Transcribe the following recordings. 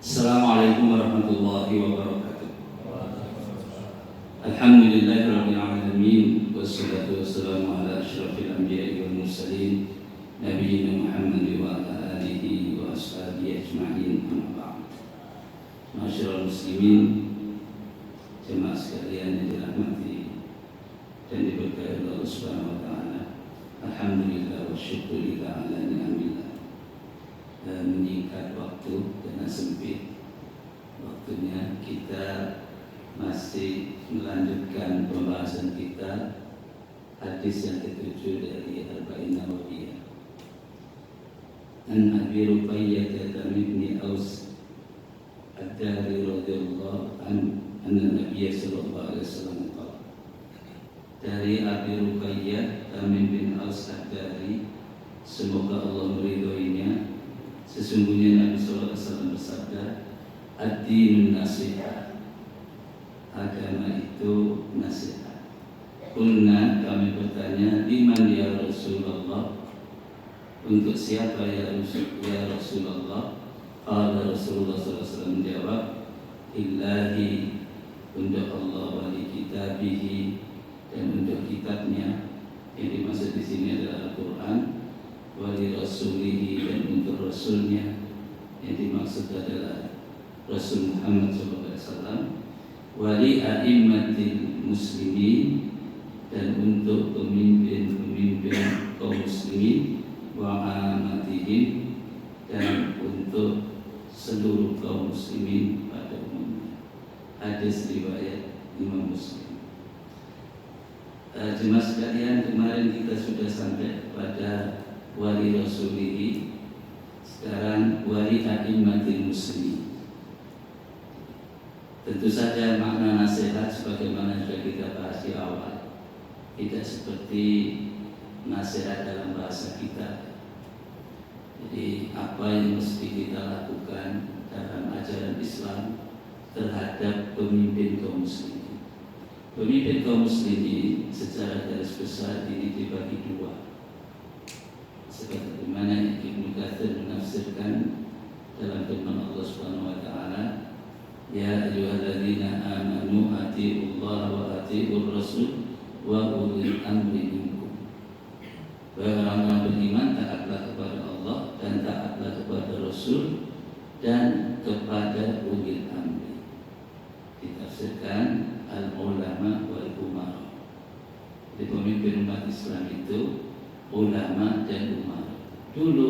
Assalamualaikum warahmatullahi wabarakatuh. Alhamdulillahirabbil alamin wassalatu wassalamu ala asyrafil anbiya'i wal mursalin nabiyina Muhammad wa ala alihi wa ashabihi ajma'in. Amma ba'd. Ma'asyiral muslimin, jemaah sekalian yang dirahmati dan diberkahi Allah Subhanahu wa taala. Alhamdulillah wa syukurillah ala ni'amillah. Menyingkat waktu karena sempit waktunya, kita masih melanjutkan pembahasan kita hadis yang ketujuh dari Arba'in Nawawiyah. An Abi Ruqayyah bin Aus Ad-Dari radhiyallahu anna Nabiy sallallahu alaihi wasallam qala. Dari Abi Ruqayyah bin Aus Ad-Dari, semoga Allah meridhoinya, sesungguhnya Nabi sallallahu alaihi wasallam bersabda, ad-dinun nasihat, agama itu nasihat. Qulna, kami bertanya, liman ya Rasulullah, untuk siapa ya Rasulullah? Qala Rasulullah sallallahu alaihi wasallam menjawab, illahi, untuk Allah, wali kitabihi, dan untuk kitabnya. Yang dimaksud di sini adalah Al-Quran, wali rasulihi, dan untuk rasulnya. Yang dimaksud adalah Rasul Muhammad SAW. Wali a'immatil muslimin, dan untuk pemimpin kaum muslimin, wa amatihim, dan untuk seluruh kaum muslimin pada umumnya. Hadis riwayat Imam Muslim. Jemaah sekalian, kemarin kita sudah sampai pada wali rasulihi, sekarang wali a'immatil muslimin. Tentu saja makna nasihat sebagaimana sudah kita bahas di awal, tidak seperti nasihat dalam bahasa kita. Jadi apa yang mesti kita lakukan dalam ajaran Islam terhadap pemimpin kaum muslimin. Pemimpin kaum muslimin secara garis besar ini dibagi dua, sebagaimana Ibnu Katsir menafsirkan dalam firman Allah Subhanahu wa taala, ya ayyuhalladzina amanu atiiullaha wa atiiur rasul wa ulil amri minkum. Wahai orang-orang beriman, taatlah kepada Allah dan taatlah kepada Rasul dan kepada ulil amri. Ditafsirkan al-ulama wal umara. Jadi pemimpin umat Islam itu ulama dan umara. Dulu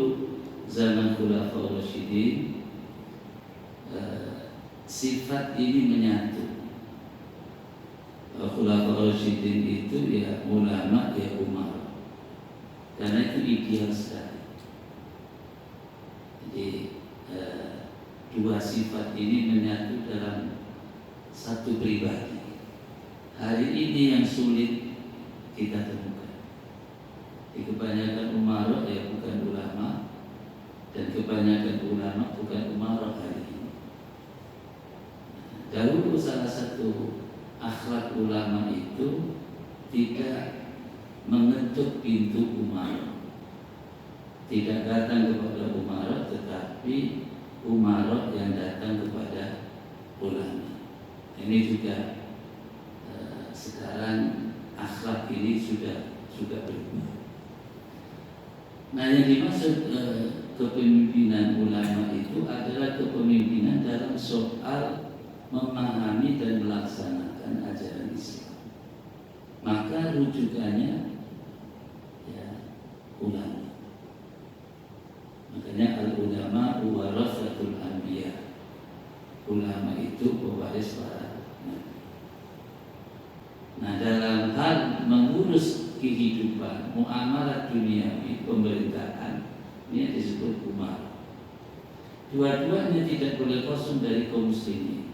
zaman Khulafaur Rasyidin, sifat ini menyatu. Khulafaur Rasyidin itu ya ulama ya umara, karena itu ideal sekali. Jadi dua sifat ini menyatu dalam satu pribadi. Hari ini yang sulit kita temukan. Di kebanyakan umara ya bukan ulama, dan kebanyakan ulama bukan umara hari ini. Dahulu salah satu akhlak ulama itu tidak mengetuk pintu umara, tidak datang kepada umara, tetapi umara yang datang kepada ulama. Ini juga sekarang akhlak ini sudah berubah. Nah, yang dimaksud kepemimpinan ulama itu adalah kepemimpinan dalam soal memahami dan melaksanakan ajaran Islam. Maka rujukannya ya ulama. Makanya al-ulama warasatul anbiya. Ulama itu pewaris para nabi. Nah, dalam hal mengurus kehidupan, muamalah duniawi, pemerintahan, ini disebut umar. Dua-duanya tidak boleh kosong dari kaum muslimin.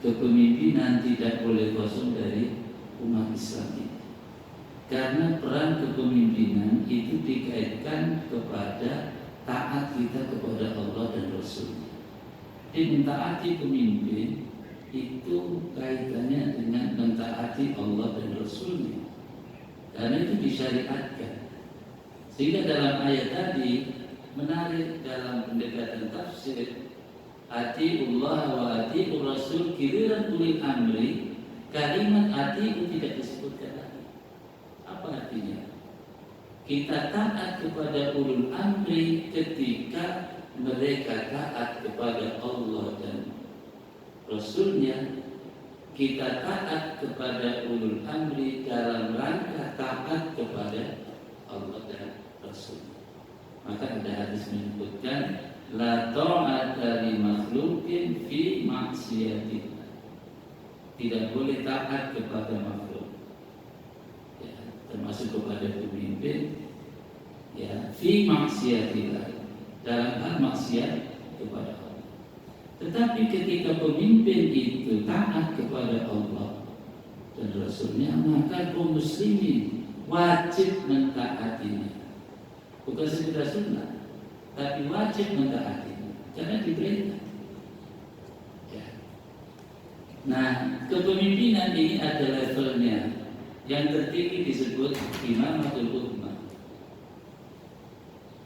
Kepemimpinan tidak boleh kosong dari umat Islam ini. Karena peran kepemimpinan itu dikaitkan kepada taat kita kepada Allah dan Rasul-Nya. Jadi mentaati pemimpin itu kaitannya dengan mentaati Allah dan Rasul-Nya, karena itu disyariatkan. Sehingga dalam ayat tadi menarik dalam pendekatan tafsir atiullah wa atiur rasul, giliran ulil amri kalimat ati'u tidak disebutkan lagi. Apa artinya? Kita taat kepada ulul amri ketika mereka taat kepada Allah dan Rasulnya. Kita taat kepada ulul amri dalam rangka taat kepada Allah dan Rasul. Maka ada hadis menyebutkan la ta'ata li makhluqin fi maksiatillah. Tidak boleh taat kepada makhluk, ya, termasuk kepada pemimpin, ya, fi maksiatillah, dalam hal maksiat kepada Allah. Tetapi ketika pemimpin itu taat kepada Allah dan Rasulnya, maka kaum muslimin wajib mentaatinya. Bukan sekedar sunnah, tapi wajib mentaatinya karena diperintah. Ya. Nah, kepemimpinan ini ada levelnya. Yang tertinggi disebut imamatul ummah.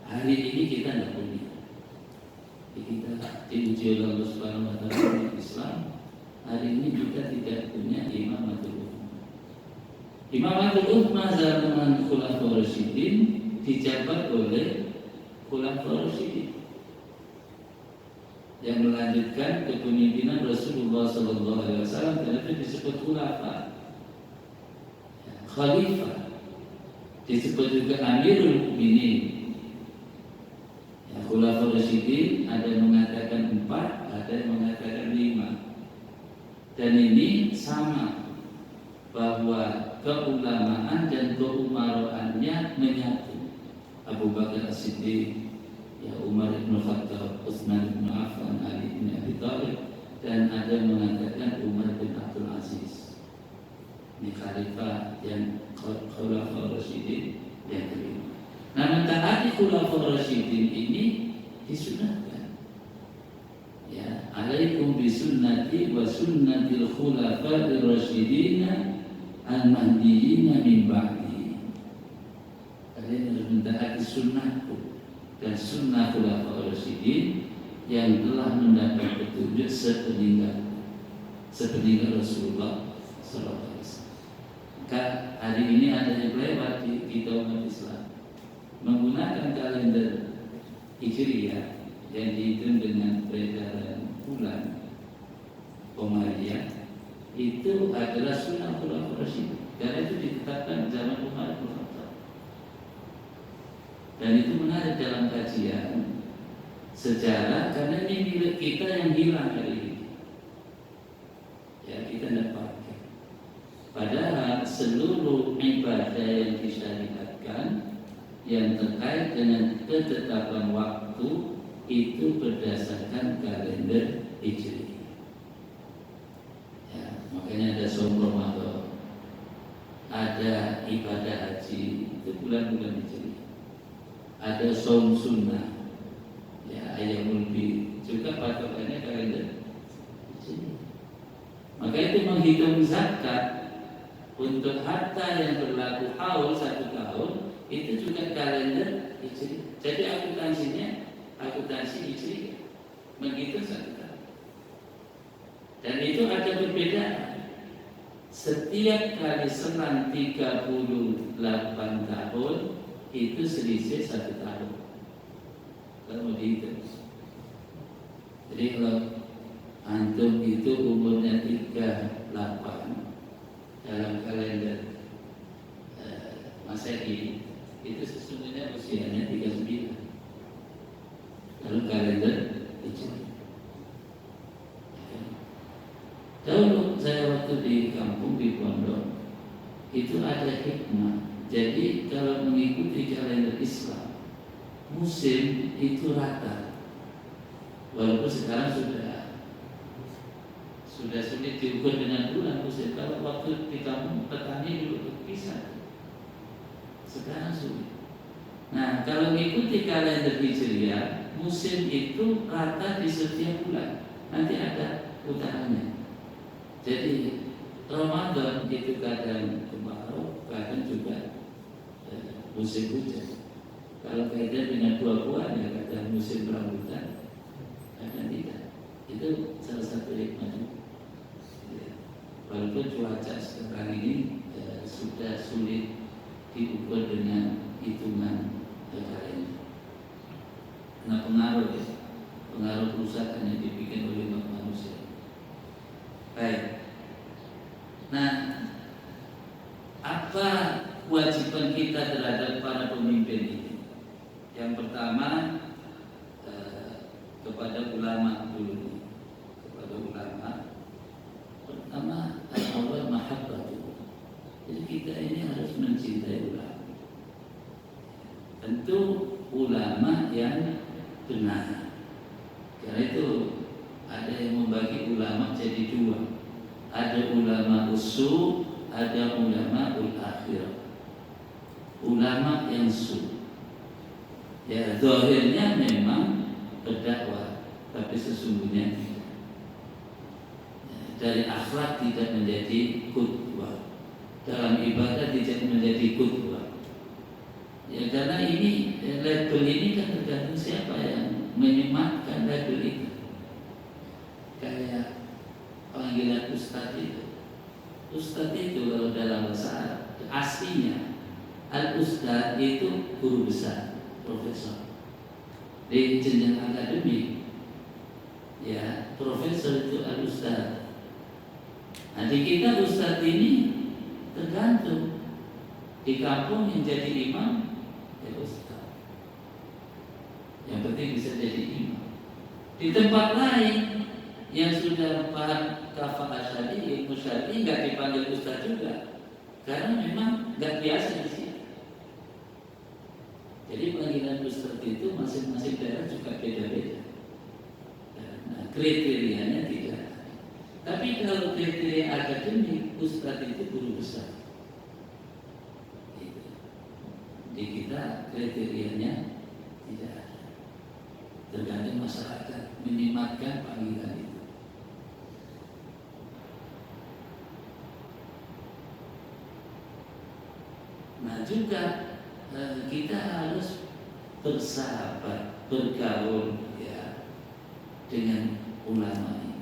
Hari ini kita tidak punya. Kita diuji oleh Allah Subhanahu wa taala Islam. Hari ini kita tidak punya imamatul ummah. Imamatul ummah zaman Khulafaur Rasyidin dijabat oleh Khulafaur Rasyidin yang melanjutkan kepemimpinan Rasulullah sallallahu alaihi wasallam, dan itu disebut khulafa. Khalifah disebut juga Amirul Mukminin. Khulafaur Rasyidin ada yang mengatakan 4, ada yang mengatakan 5. Dan ini sama, bahwa keulamaan dan keumaroannya menyatu. Abu Bakar As-Siddiq, ya, Umar bin Khattab, Utsman bin Affan, Ali bin Abi Thalib, dan ada yang mengatakan Umar bin Abdul Aziz. Ini khalifah yang Khulafaur Rasyidin yang kelima. Nah, mentaati Khulafaur Rasyidin ini disunahkan. Ya, alaikum bisunnati wa sunnatil khulafa'ir rasyidin al-mahdiyyin min ba'di. Kalian harus mentaati sunnahku dan sunnah Khulafaur Rasyidin yang telah mendapat petunjuk sepeninggal Rasulullah sallallahu alaihi wasallam. Maka hari ini ada yang lewat di kita umat Islam menggunakan kalender Hijriyah yang dihitung dengan peredaran bulan Qamariyah, itu adalah sunnah Khulafaur Rasyidin, karena itu ditetapkan zaman Umar bin Khattab. Dan itu menarik dalam kajian sejarah, karena ini milik kita yang hilang hari ini. Ya, kita tidak pakai. Padahal seluruh ibadah yang disyariatkan yang terkait dengan ketetapan waktu itu berdasarkan kalender Hijri. Ya, makanya ada saum Ramadan, ada ibadah haji, itu bulan-bulan Hijri. Ada saum sunnah, ya, Ayyamul Bid, juga patokannya kalender Hijri. Maka itu menghitung zakat untuk harta yang berlaku haul 1 tahun, itu juga kalender Hijri. Jadi akuntansi Hijri menghitung 1 tahun. Dan itu ada perbedaan. Setiap kali selang 38 tahun itu selisih 1 tahun. Kalau mau dihitung. Jadi kalau antum itu umurnya 38 dalam kalender Masehi, itu sesungguhnya usianya 39 dalam kalender Hijri. Dahulu saya waktu di kampung di pondok itu ada hikmah. Jadi kalau mengikuti kalender Islam, musim itu rata. Walaupun sekarang sudah sulit diukur dengan bulan musim. Kalau waktu di kampung petani dulu berpisah, sekarang sulit. Nah, kalau mengikuti kalender Hijriah, musim itu rata di setiap bulan. Nanti ada putarannya. Jadi Ramadan itu kadang kemarau, kadang juga musim hujan. Kalau kaitan dengan buah-buahan, ya kadang musim rambutan, kadang tidak. Itu salah satu hikmahnya. Ya. Walaupun cuaca sekarang ini sudah sulit diukur dengan hitungan kalender. Karena pengaruh kerusakan yang dibikin oleh manusia. Baik. Nah, apa kewajiban kita terhadap para pemimpin ini? Yang pertama kepada ulama dulu. Kepada ulama, pertama al-awwal mahabbatu. Jadi kita ini harus mencintai ulama. Tentu ulama yang benar. Karena itu ada yang membagi ulama jadi dua. Ada ulama usul, ada ulama ul-akhirah. Ulama yang su. Ya, zahirnya memang berdakwah, tapi sesungguhnya tidak. Dari akhlak tidak menjadi qudwah. Dalam ibadah tidak menjadi qudwah. Ya, karena ini label ini kan tergantung siapa yang menyematkan label itu. Kayak panggilan ustadz itu. Ustadz itu kalau dalam bahasa Arab aslinya al-ustadz itu guru besar, profesor. Di jenjang akademik, ya profesor itu al-ustadz. Nah di kita ustadz ini tergantung. Di kampung yang jadi imam ya ustadz. Yang penting bisa jadi imam. Di tempat lain yang sudah paham kafah asyari, ilmu syar'i nggak dipanggil ustadz juga, karena memang nggak biasa di sini. Jadi panggilan ustadz itu masing-masing daerah juga beda-beda. Nah, kriterianya tidak. Tapi kalau kriteria akademik, ustadz itu guru besar. Di kita kriterianya tidak ada. Tergantung masyarakat menyematkan panggilan itu. Nah juga kita harus bersahabat, bergaul ya dengan ulama ini.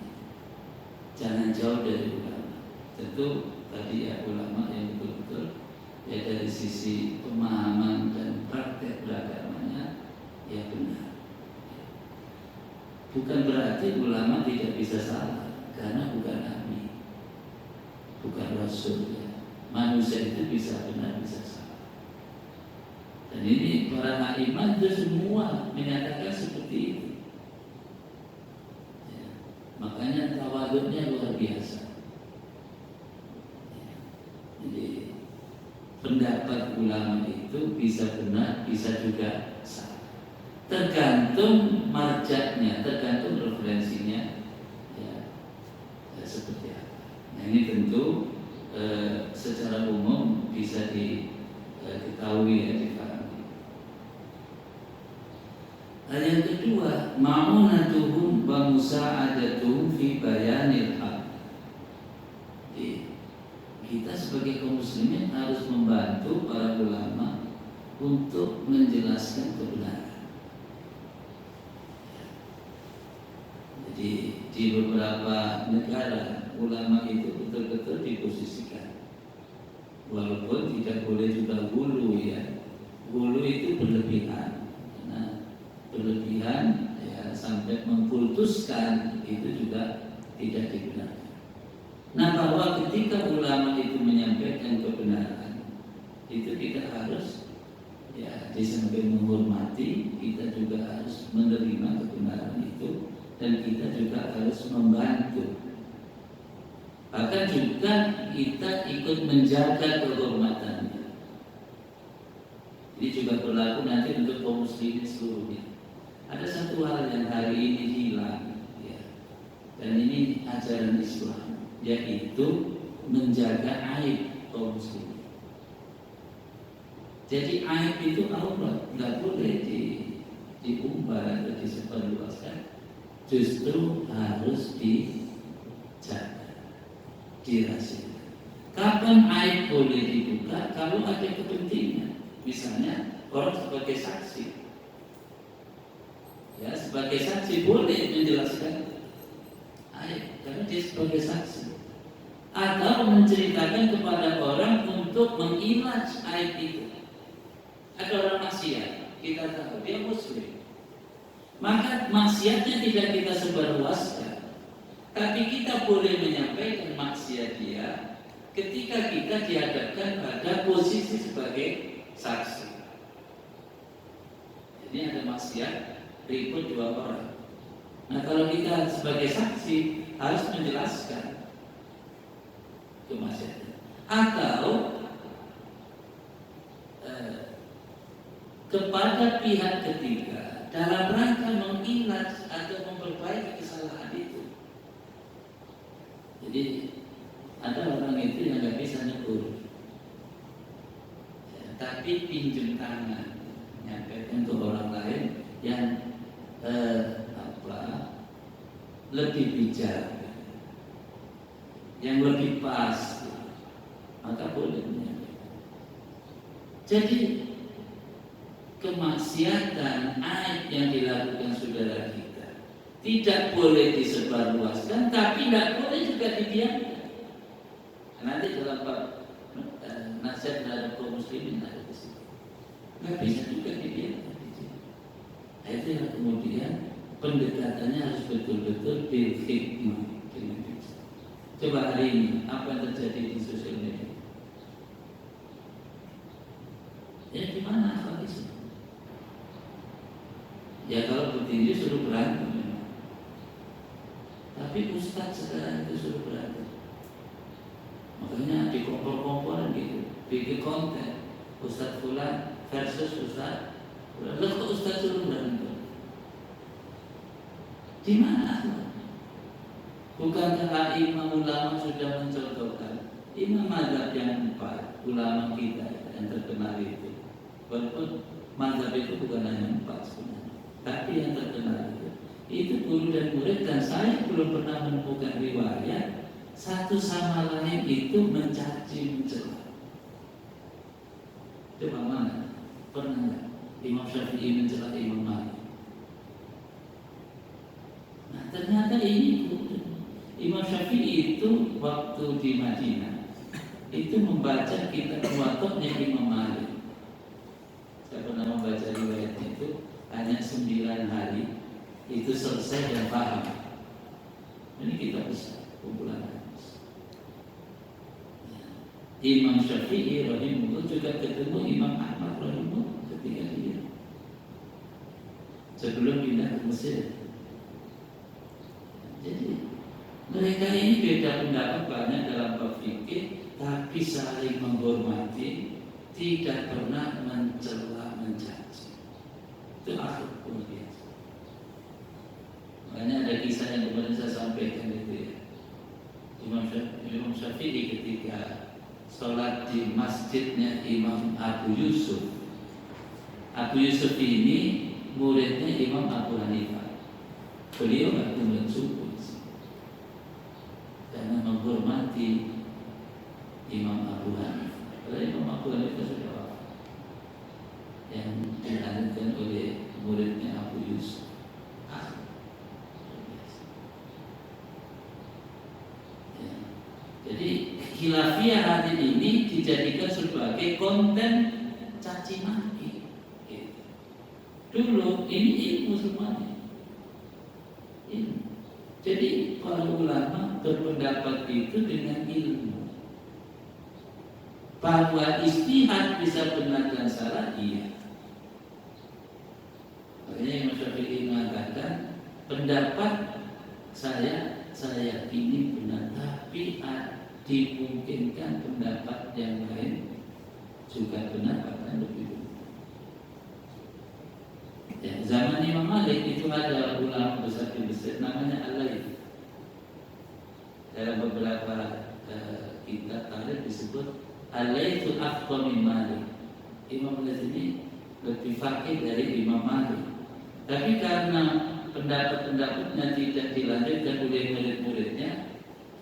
Jangan jauh dari ulama. Tentu tadi ya ulama yang betul-betul ya dari sisi pemahaman dan praktek beragamanya ya benar. Bukan berarti ulama tidak bisa salah, karena bukan nabi, bukan rasul ya. Manusia itu bisa benar, bisa salah. Dan ini para a'imah itu semua menyatakan seperti itu ya. Makanya tawaduknya luar biasa ya. Jadi pendapat ulama itu bisa benar, bisa juga salah, tergantung marjaknya, tergantung referensinya ya, seperti apa. Nah ini tentu secara umum bisa diketahui ya, dipahami. Yang kedua, ma'unatuhum wa musa'adatuhum fi bayanil haq. Kita sebagai kaum muslimin harus membantu para ulama untuk menjelaskan kebenaran. Jadi di beberapa negara ulama itu betul-betul diposisikan, walaupun tidak boleh juga gulu ya. Gulu itu berlebihan, karena berlebihan ya sampai mengkultuskan itu juga tidak dibenarkan. Nah bahwa ketika ulama itu menyampaikan kebenaran, itu kita harus ya disamping menghormati, kita juga harus menerima kebenaran itu, dan kita juga harus membantu. Bahkan juga kita ikut menjaga kehormatannya. Ini juga berlaku nanti untuk kaum muslimin seluruhnya. Ada satu hal yang hari ini hilang ya, dan ini ajaran Islam, yaitu menjaga aib kaum muslimin. Jadi aib itu aurat, nggak boleh diumbar atau disebarluaskan. Justru harus dijaga, dirahasiakan. Kapan aib boleh dibuka? Kalau ada kepentingan, misalnya orang sebagai saksi, ya sebagai saksi boleh menjelaskan karena dia sebagai saksi, atau menceritakan kepada orang untuk mengilaj aib itu. Ada orang maksiat, kita tahu dia muslim, maka maksiatnya tidak kita sebarluaskan, tapi kita boleh menyampaikan maksiat dia ketika kita dihadapkan pada posisi sebagai saksi. Jadi ada maksiat, ribut dua orang. Nah kalau kita sebagai saksi harus menjelaskan kemaksiatan, atau kepada pihak ketiga dalam rangka mengilat atau memperbaiki kesalahan itu. Jadi ada orang itu yang nggak bisa negur, tapi pinjam tangan, nyampaikan ke orang lain yang lebih bijak, yang lebih pas, maka boleh menyampaikan. Jadi kemaksiatan aib yang dilakukan saudara kita tidak boleh disebarluaskan, tapi tidak boleh juga didiamkan. Nanti dalam nasihat terhadap kaum muslimin ada di situ, nggak bisa juga didiamkan di sini. Nah, itu yang kemudian pendekatannya harus betul-betul bil hikmah, dengan bijak. Coba hari ini apa yang terjadi di sosial media? Ya gimana akhlak Islam? Ya kalau petinju suruh berantem, tapi ustadz sekarang itu suruh berantem. Makanya di kompor-komporan gitu, bikin konten ustadz fulan versus ustadz fulan. Lalu kok ustadz suruh berantem? Di mana? Bukankah imam ulama sudah mencontohkan imam mazhab yang 4 ulama kita yang terkenal itu, walaupun mazhab itu bukan hanya 4 sebenarnya, tapi yang terkenal itu guru dan murid, dan saya belum pernah menemukan riwayat satu sama lain itu mencaci mencela. Coba mana? Pernah nggak Imam Syafi'i mencela Imam Malik? Nah ternyata ini Imam Syafi'i itu waktu di Madinah itu membaca kitab Muwatta'nya Imam Malik. Saya pernah membaca riwayatnya itu hanya 9 hari itu selesai dan paham. Ini kitab besar, kumpulan hadis. Imam Syafi'i rahimahullah juga ketemu Imam Ahmad rahimahullah ketika dia sebelum pindah ke Mesir. Jadi mereka ini beda pendapat banyak dalam bab fikih, tapi saling menghormati, tidak pernah mencela mencaci. Itu akhlak kemudian. Makanya ada kisah yang kemarin saya sampaikan itu ya. Imam Syafi'i ketika sholat di masjidnya Imam Abu Yusuf. Abu Yusuf ini muridnya Imam Abu Hanifah. Beliau nggak tunggu subuh karena menghormati Imam Abu Hanifah. Karena Imam Abu Hanifah sudah wafat, yang dilanjutkan oleh muridnya Abu Yusuf. Jadi khilafiyah hadis ini dijadikan sebagai konten caci maki. Dulu ini ilmu semuanya. Jadi para ulama berpendapat itu dengan ilmu. Bahwa ijtihad bisa benar dan salah, iya. Makanya Imam Syafi'i mengatakan pendapat saya yakini benar, tapi dimungkinkan pendapat yang lain juga benar bahkan lebih benar. Ya, zaman Imam Malik itu ada ulama besar di Mesir namanya Al-Layth. Dalam beberapa kitab tarikh disebut Al-Layth afqah min Malik. Imam Layth ini lebih faqih dari Imam Malik. Tapi karena pendapat-pendapatnya tidak dilanjutkan oleh murid-muridnya,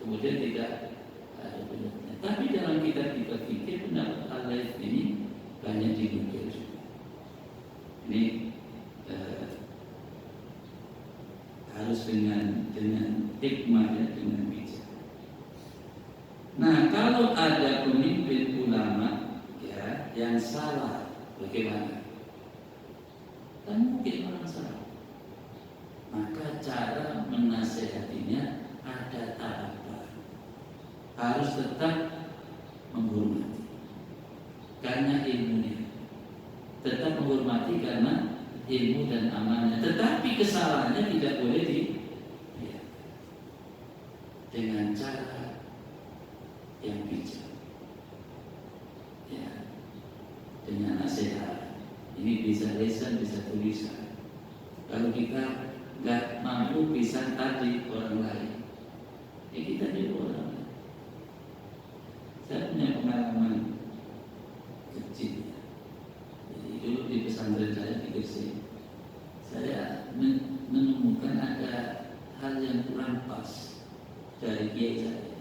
kemudian tidak ada benarnya. Tapi dalam kitab-kitab fikih pendapat Al-Layth ini banyak dinukil. Ini harus dengan hikmah dan dengan bijak. Nah, kalau ada pemimpin ulama ya yang salah, bagaimana? Kan mungkin orang salah. Maka cara menasehatinya ada tahapan. Harus tetap menghormati karena ilmunya. Tetap menghormati karena ilmu dan amanah. Tetapi kesalahannya tidak boleh dengan cara yang bijak. Ya, dengan nasihat. Ini bisa lisan, bisa tulisan. Kalau kita nggak mampu bisa tadi orang lain, ya kita jadi orang lain. Saya punya pengalaman kecil. Jadi dulu di pesantren saya di Gresik, saya menemukan ada hal yang kurang pas dari kiai saya.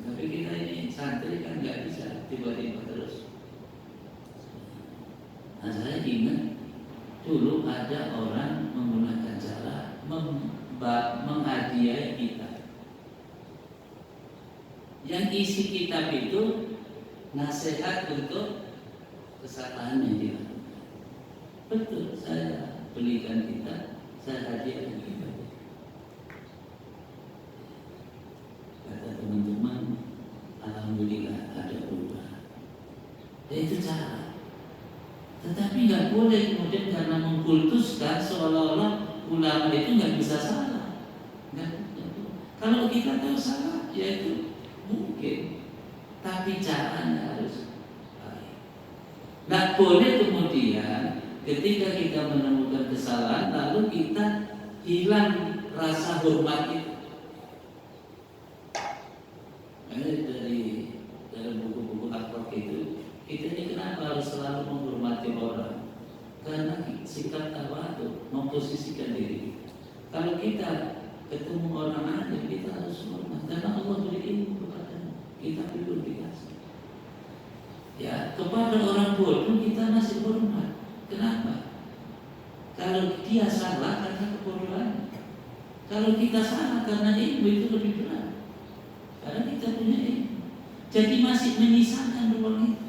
Tapi kita ini santri kan nggak bisa tiba-tiba terus. Nah, saya ingat dulu ada orang menggunakan cara menghadiahi kita. Yang isi kitab itu nasihat untuk kesalahan yang dilakukan. Betul, saya belikan kitab, saya hadiahkan kitab. Kata teman-teman, alhamdulillah ada perubahan. Dan itu cara. Tetapi nggak boleh kemudian karena mengkultuskan seolah-olah ulama itu nggak bisa salah. Nggak. Kalau kita tahu salah, ya itu mungkin. Tapi caranya harus baik. Nggak boleh kemudian ketika kita menemukan kesalahan lalu kita hilang rasa hormat itu. Dari buku-buku akhlak itu, kita ini kenapa harus selalu menghormati orang? Karena sikap tawadhu memposisikan diri. Kalau kita ketemu orang alim, kita harus hormat karena Allah beri ilmu kepada kita, belum dikasih. Ya, kepada orang bodoh kita masih hormat. Kenapa? Kalau dia salah karena kebodohan. Kalau kita salah karena ilmu, itu lebih berat. Karena kita punya ilmu. Jadi masih menyisakan ruang itu.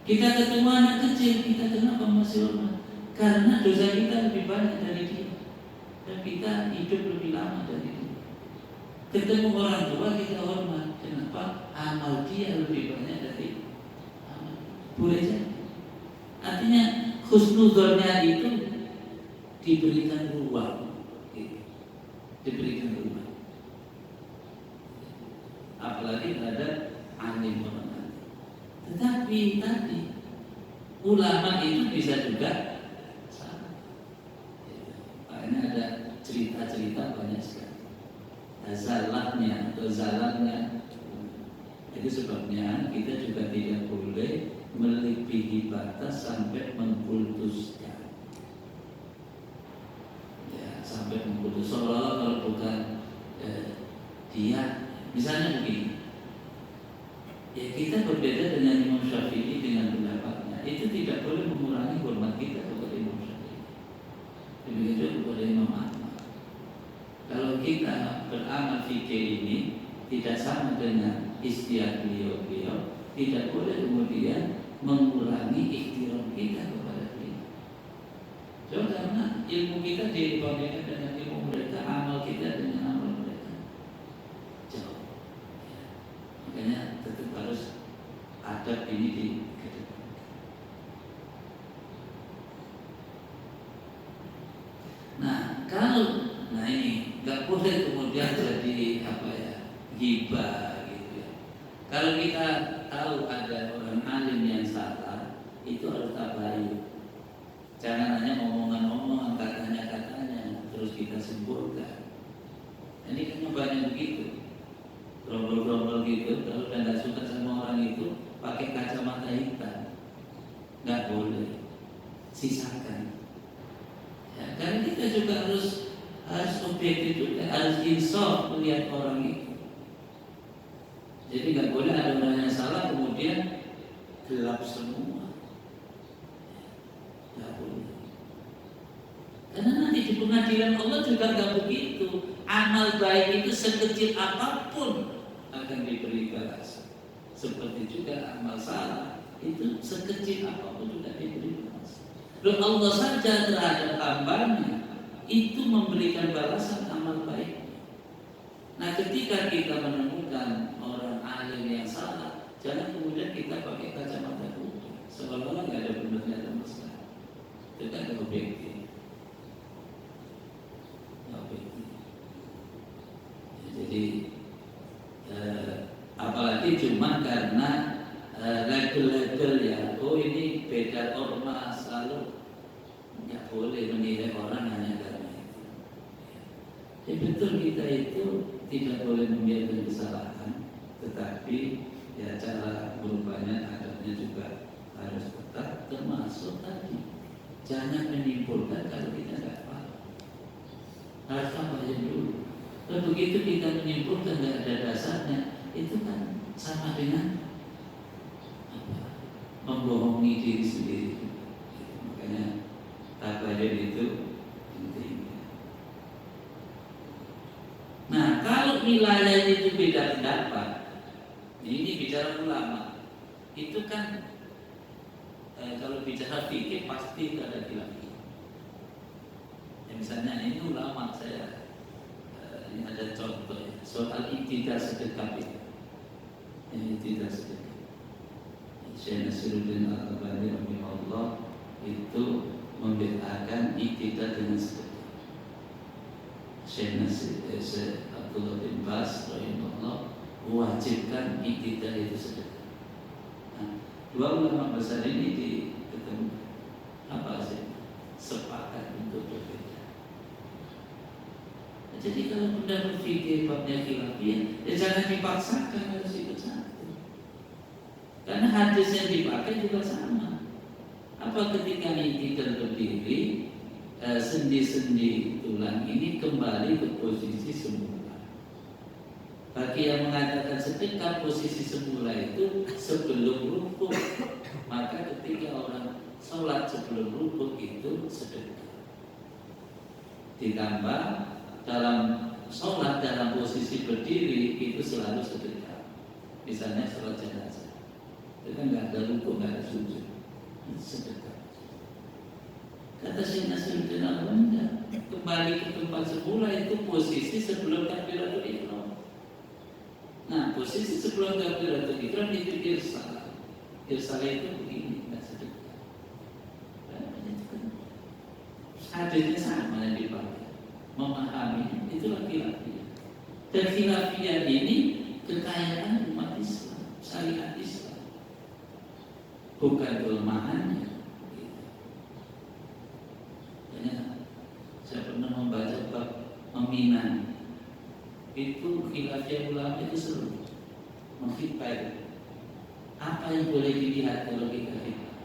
Kita ketemu anak kecil, kita kenapa masih hormat? Karena dosa kita lebih banyak dari dia. Dan kita hidup lebih lama dari dia. Ketemu orang tua kita hormat. Kenapa? Amal dia lebih banyak dari amal. Boleh jadi. Artinya husnudzonnya itu diberikan ruang. Diberikan ruang. Apalagi ada alim orang. Tetapi tadi ulama itu bisa juga salah. Makanya ada cerita-cerita banyak sekali. Zalahnya atau zalamnya. Itu sebabnya kita juga tidak boleh melebihi batas sampai mengkultuskan. Ya, sampai mengkultus. Seolah-olah kalau bukan dia. Misalnya begini, ya kita berbeda dengan Imam Syafi'i dengan pendapatnya, itu tidak boleh mengurangi hormat kita kepada Imam Syafi'i. Demikian juga kepada Imam Ahmad. Kalau kita beramal fikih ini tidak sama dengan istiadat beliau, tidak boleh kemudian mengurangi ikhtiram kita kepada dia. So, karena ilmu kita dibandingkan dengan ilmu mereka, amal kita dengan amal mereka jauh. Makanya tetap harus adab ini dikedepankan. Nah, ini nggak boleh kemudian jadi ghibah gitu ya. Kalau kita tahu ada orang alim yang salah, itu harus tabayun. Jangan hanya omongan-omongan, katanya terus kita simpulkan. Ini kan banyak begitu. Gerombol-gerombol gitu, kalau udah nggak suka sama orang itu pakai kacamata hitam, nggak boleh, sisakan. Ya, karena kita juga harus objektif juga, harus insaf melihat orang itu. Jadi nggak boleh ada orang yang salah kemudian gelap semua, nggak boleh. Karena nanti di pengadilan Allah juga nggak begitu. Amal baik itu sekecil apapun akan diberi balasan. Seperti juga amal salah itu sekecil apapun juga diberi balasan. Lalu Allah saja terhadap hambanya itu memberikan balasan amal baik. Nah, ketika kita menemukan orang alim yang salah, jangan kemudian kita pakai kacamata kuda, seolah-olah nggak ada benernya sama sekali. Itu kan objektif. Jadi apalagi cuma karena label-label ya, oh ini beda ormas, lalu nggak boleh menilai orang hanya karena itu. Ya betul, kita itu tidak boleh membiarkan kesalahan, tetapi ya cara berubahnya adabnya juga harus tetap, termasuk tadi jangan menimbulkan kalau kita nggak paham. Harus tambahin dulu. Kalau begitu kita menyimpulkan nggak ada dasarnya, itu kan sama dengan membohongi diri sendiri. Makanya tabayun itu penting. Nah, kalau wilayah itu beda pendapat, ini bicara ulama, itu kan kalau bicara fikih pasti ada khilaf. Ya, misalnya ini ulama saya. Ini ada contoh ya, soal iktidar sedekah itu. Ini tidak sedekah. Syekh Nasiruddin Al-Albani rahimahullah itu membedakan iktidar dengan sedekah. Syekh Abdullah bin Baz rahimahullah mewajibkan iktidar itu sedekah. Nah, dua ulama besar ini ketemu apa sih? Sepakat untuk berbeda. Jadi kalau benda berpikir babnya khilafiyah, ya jangan dipaksakan harus ikut satu. Karena hadis yang dipakai juga sama. Apa ketika iktidar berdiri, sendi-sendi tulang ini kembali ke posisi semula. Bagi yang mengatakan sedekah, posisi semula itu sebelum rukuk, maka ketika orang sholat sebelum rukuk itu sedekah. Ditambah dalam sholat dalam posisi berdiri itu selalu sedekah. Misalnya sholat jenazah, itu kan nggak ada rukuk, nggak ada sujud, itu sedekah. Kata Syekh Nasiruddin Al-Albani, kembali ke tempat semula itu posisi sebelum takbiratul ihram. Nah, posisi sebelum takbiratul ihram itu irsal. Irsal itu begini, nggak sedekah. Hadisnya sama yang dipakai. Memahami itulah khilafiyah. Dan khilafiyah ini kekayaan umat Islam, syariat Islam, bukan kelemahannya. Ya, saya pernah membaca bab meminang. Itu khilafiyah ulama itu seru, menghibah. Apa yang boleh dilihat kalau kita khibah?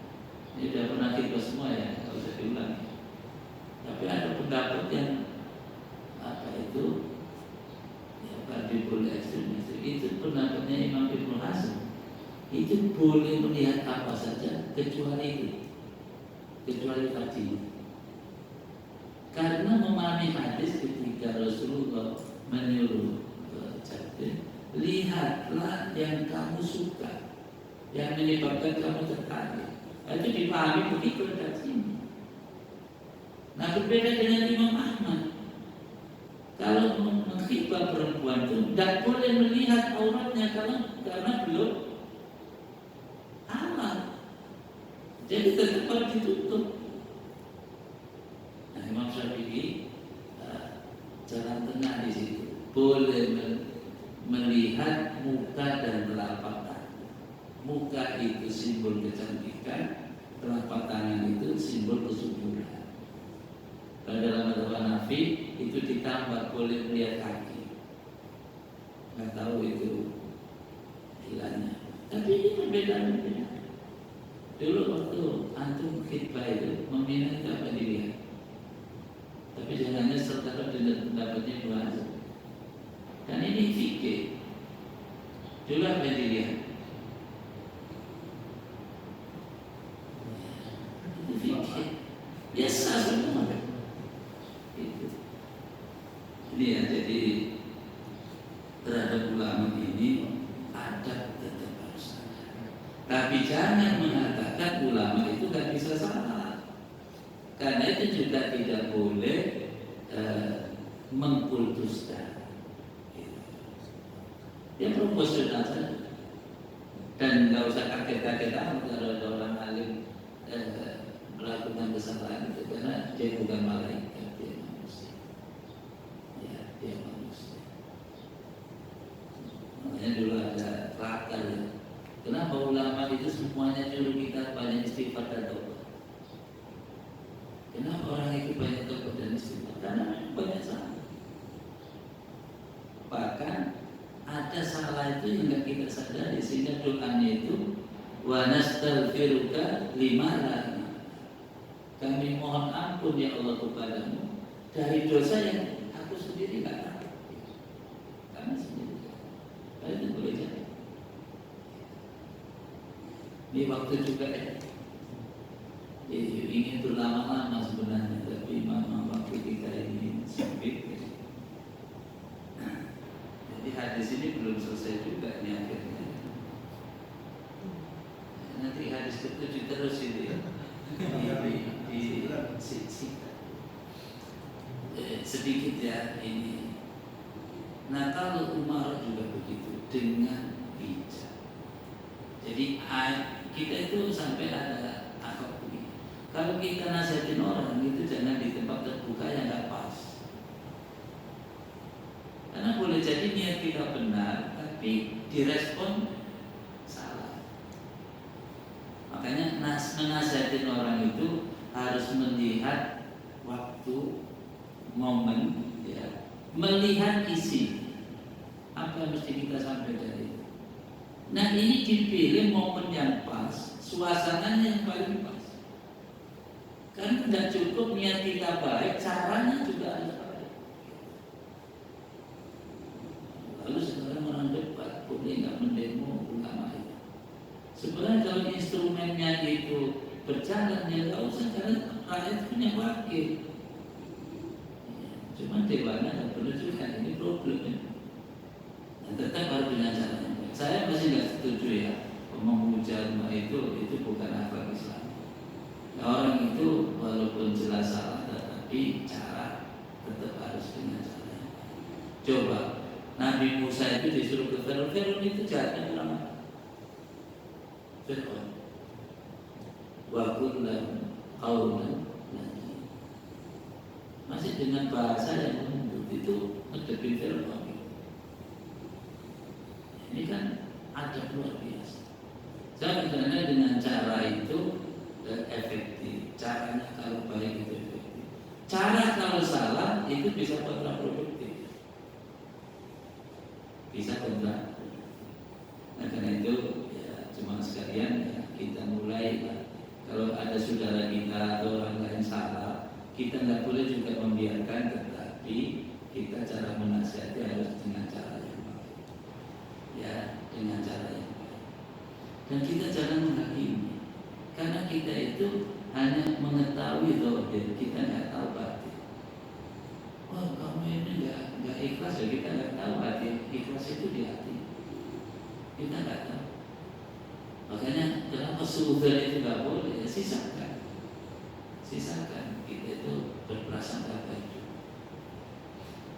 Ini sudah pernah khibah semua ya, kalau saya diulang. Tapi ada pendapat yang itu ya, Habibul Ekstrim itu pendapatnya Imam Ibnu Hazm, itu boleh melihat apa saja kecuali itu, kecuali tadi. Karena memahami hadis ketika Rasulullah menyuruh Jabir, lihatlah yang kamu suka, yang menyebabkan kamu tertarik. Itu dipahami begitu dari sini. Nah, berbeda dengan Imam Ahmad. Kalau menghibah perempuan itu tidak boleh melihat auratnya karena belum halal. Jadi tetap harus ditutup. Nah, Imam Syafi'i jalan tengah di situ. Boleh melihat muka dan telapak tangan. Muka itu simbol kecantikan, telapak tangan itu simbol kesuburan. Kalau dalam mazhab Hanafi itu ditambah boleh melihat kaki. Nggak tahu itu hilangnya. Tapi ini perbedaan. Dulu waktu antum khitbah itu meminang itu apa dilihat. Tapi jangan nyesel kalau dengan pendapatnya bahas. Dan ini fikih. Dulu apa yang dilihat? Itu fikih. Biasa semua. juga tidak boleh mengkultuskan. Dia proporsional saja. Dan nggak usah kaget-kaget amat kalau ada orang alim melakukan kesalahan itu, karena dia bukan malaikat, dia manusia. Ya, dia manusia. Makanya dulu ada kelakar ya. Kenapa ulama itu semuanya nyuruh kita banyak istighfar dan taubat? Kenapa orang itu banyak taubat dan istighfar? Karena banyak salah. Bahkan ada salah itu yang nggak kita sadari, sehingga doanya itu wa nastaghfiruka lima lana. Kami mohon ampun ya Allah kepadamu dari dosa yang aku sendiri nggak tahu. Kami sendiri. Kalau itu boleh jadi. Ini waktu juga ya. Ingin berlama-lama sebenarnya, tapi memang waktu kita ini sempit. Jadi hadis ini belum selesai juga ini akhirnya. Nanti hadis ke-7 terus ini sedikit ya ini. Nah kalau Umar juga begitu dengan bijak. Jadi kita itu sampai ada apa begini. Kalau kita nasihatin orang itu jangan di tempat terbuka yang nggak pas. Karena boleh jadi niat kita benar, tapi direspon salah. Makanya menasihatin orang itu harus melihat waktu, momen, ya, melihat isi apa yang mesti kita sampaikan itu. Nah ini dipilih momen yang pas, suasananya yang paling pas. Kan tidak cukup niat kita baik, caranya juga harus baik. Lalu sekarang orang debat, boleh nggak mendemo ulama itu? Sebenarnya kalau instrumennya itu berjalan, ya nggak usah, karena rakyat punya wakil. Cuma dewannya nggak perlu juga, ini problemnya. Nah, tetap harus dengan cara yang baik. Saya masih nggak setuju ya, memuja rumah itu bukan akhlak Islam. Nah, orang itu walaupun jelas salah, tetapi cara tetap harus dengan cara yang baik. Coba Nabi Musa itu disuruh ke Firaun, Firaun itu jahatnya ulama. Firaun wa kullan qaulan lagi. Masih dengan bahasa yang lembut itu menghadapi Firaun. Ini kan ada luar biasa. Sebenarnya dengan cara itu efektif. Caranya kalau baik itu efektif. Cara kalau salah itu bisa kontraproduktif. Bisa kontraproduktif. Nah karena itu ya cuma sekalian ya, kita mulai lah. Kalau ada saudara kita atau orang lain salah, kita nggak boleh juga membiarkan, tetapi kita cara menasihati harus dengan cara yang baik. Ya, dengan cara yang baik. Dan kita jangan menghakimi, karena kita itu hanya mengetahui zahir, kita nggak tahu batin. Wah, kamu ini nggak ikhlas ya, kita nggak tahu hati. Ikhlas itu di hati, kita nggak tahu. Makanya kenapa suudzon itu nggak boleh? Ya, sisakan kita itu berprasangka baik.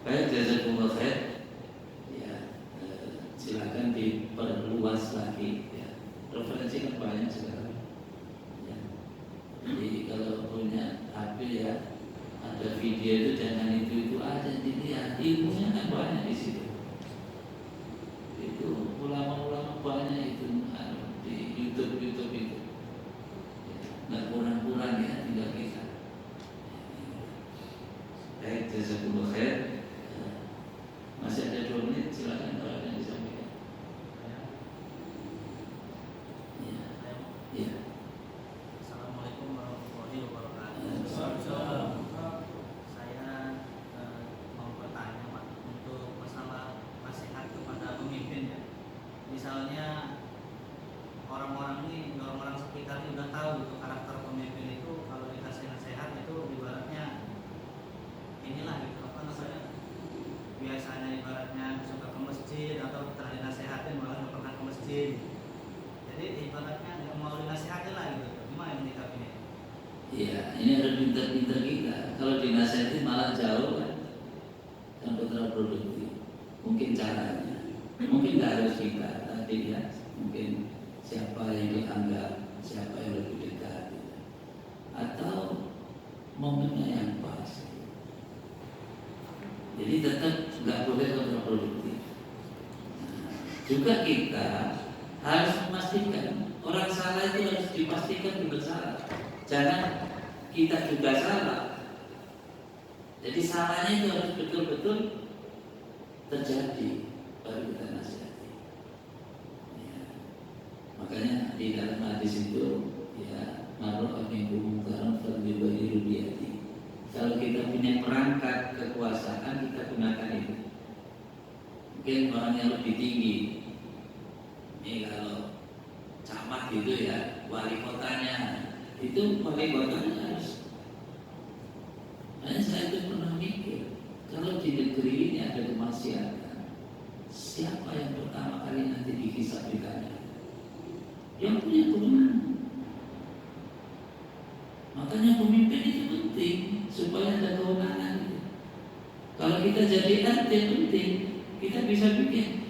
Baik, jazakumullah khair. Ya, silakan diperluas lagi. Ya, referensi kan banyak sekarang. Ya. Jadi kalau punya HP ya, ada video itu jangan itu aja dilihat, ilmunya kan banyak di situ. Itu ulama-ulama banyak itu di YouTube itu. Nggak kurang-kurang ya, tinggal kita. Baik, jazakumullah khair. Masih ada 2 menit, silakan kalau ada yang disampaikan. Ya. Assalamualaikum warahmatullahi wabarakatuh. Saya mau bertanya Pak, untuk masalah nasihat kepada pemimpin ya. Misalnya orang-orang sekitar ini udah tahu gitu karakter pemimpin itu, kalau dikasih nasihat itu ibaratnya inilah gitu apa namanya, biasanya ibaratnya suka ke masjid atau terakhir nasihatin malah nggak pernah ke masjid. Jadi ibaratnya nggak mau dinasihatin lah gitu. Gimana menyikapinya? Iya, ini harus pintar-pintar kita. kontraproduktif. Mungkin caranya, mungkin nggak harus kita, tapi ya mungkin siapa yang dianggap, siapa yang lebih dekat, atau momennya yang pas. Jadi tetap nggak boleh kontraproduktif. Juga kita harus memastikan orang salah itu harus dipastikan juga salah. Jangan kita juga salah. Jadi salahnya itu harus betul-betul terjadi baru kita nasihati. Ya. Makanya di dalam hadis itu ya mar'u minkum munkaran falyughayyirhu biyadihi. Kalau kita punya perangkat kekuasaan kita gunakan itu. Mungkin orang yang lebih tinggi. Ini kalau camat gitu ya, wali kotanya itu wali kotanya harus. Makanya saya itu pernah mikir, kalau di negeri ini ada kemaksiatan, siapa yang pertama kali nanti dihisab ditanya? Yang punya kewenangan. Makanya pemimpin itu penting supaya ada kewenangan. Kalau kita jadi RT penting, kita bisa bikin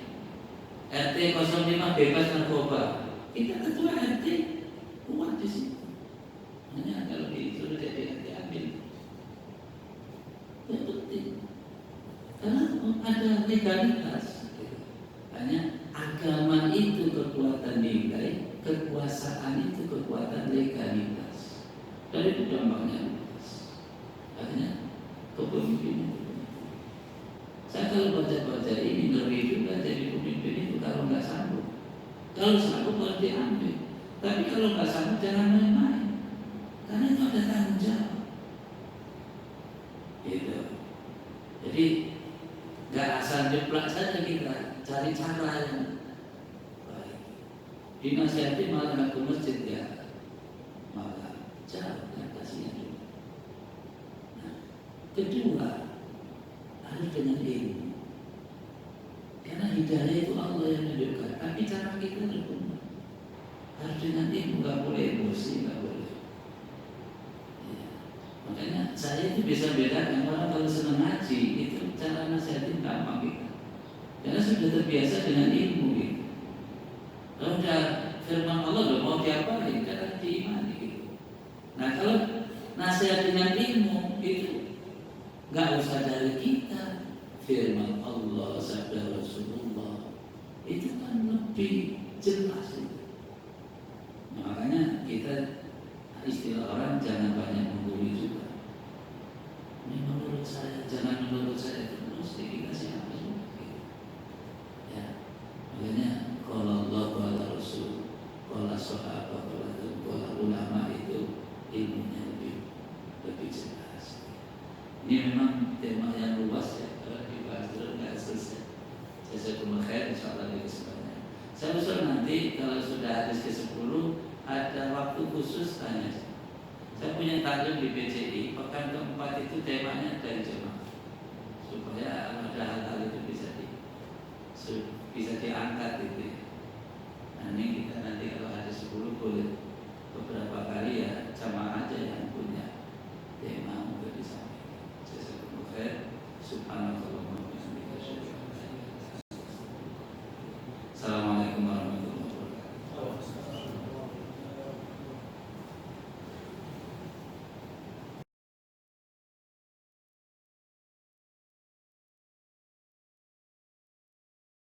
RT 05 bebas narkoba. Kita ketua RT kuat di situ. Hanya kalau disuruh jadi RT ambil. Itu penting. Karena ada legalitas. Hanya agama itu kekuatan nilai, kekuasaan itu kekuatan legalitas. Dan itu dampaknya luas. Artinya kepemimpinan. Saya kalau baca-baca ini ngeri juga jadi pemimpin itu kalau nggak sanggup. Kalau sanggup harus diambil. Tapi kalau nggak sanggup jangan main-main. Karena itu ada tanggung jawab. Gitu. Jadi nggak asal jeplak saja kita, cari cara yang baik. Dinasihati malah ke masjid ya, malah jauh dan kasihan juga. Nah, kedua harus dengan ilmu. Karena hidayah itu Allah yang menunjukkan, tapi cara kita berbeda. Harus dengan ilmu, nggak boleh emosi, nggak boleh. Ya. Makanya saya itu bisa bedakan orang kalau senang ngaji itu cara nasihatin gampang kita. Karena sudah terbiasa dengan ilmu gitu. Kalau udah firman Allah udah mau diapain, karena diimani gitu. Nah kalau nasihat dengan ilmu itu nggak usah dari kita, firman Allah, sabda Rasulullah itu kan lebih jelas itu. Nah, makanya kita istilah orang jangan banyak menggurui juga. Ini menurut saya, jangan menurut saya itu mesti dikasih apa semua. Gitu. Ya, makanya kalau Allah, kalau Rasul, kalau sahabat, kalau ulama itu ilmunya lebih jelas. Ini memang tema yang luas ya, kalau dibahas terus nggak selesai. Saya kemarin insya Allah di kesempatan. Saya usul nanti kalau sudah habis ke-10 ada waktu khusus tanya. Saya punya taklim di BCI, pekan keempat itu temanya dari jemaah supaya ada hal-hal itu bisa diangkat gitu. Nah ini kita nanti kalau ada 10 boleh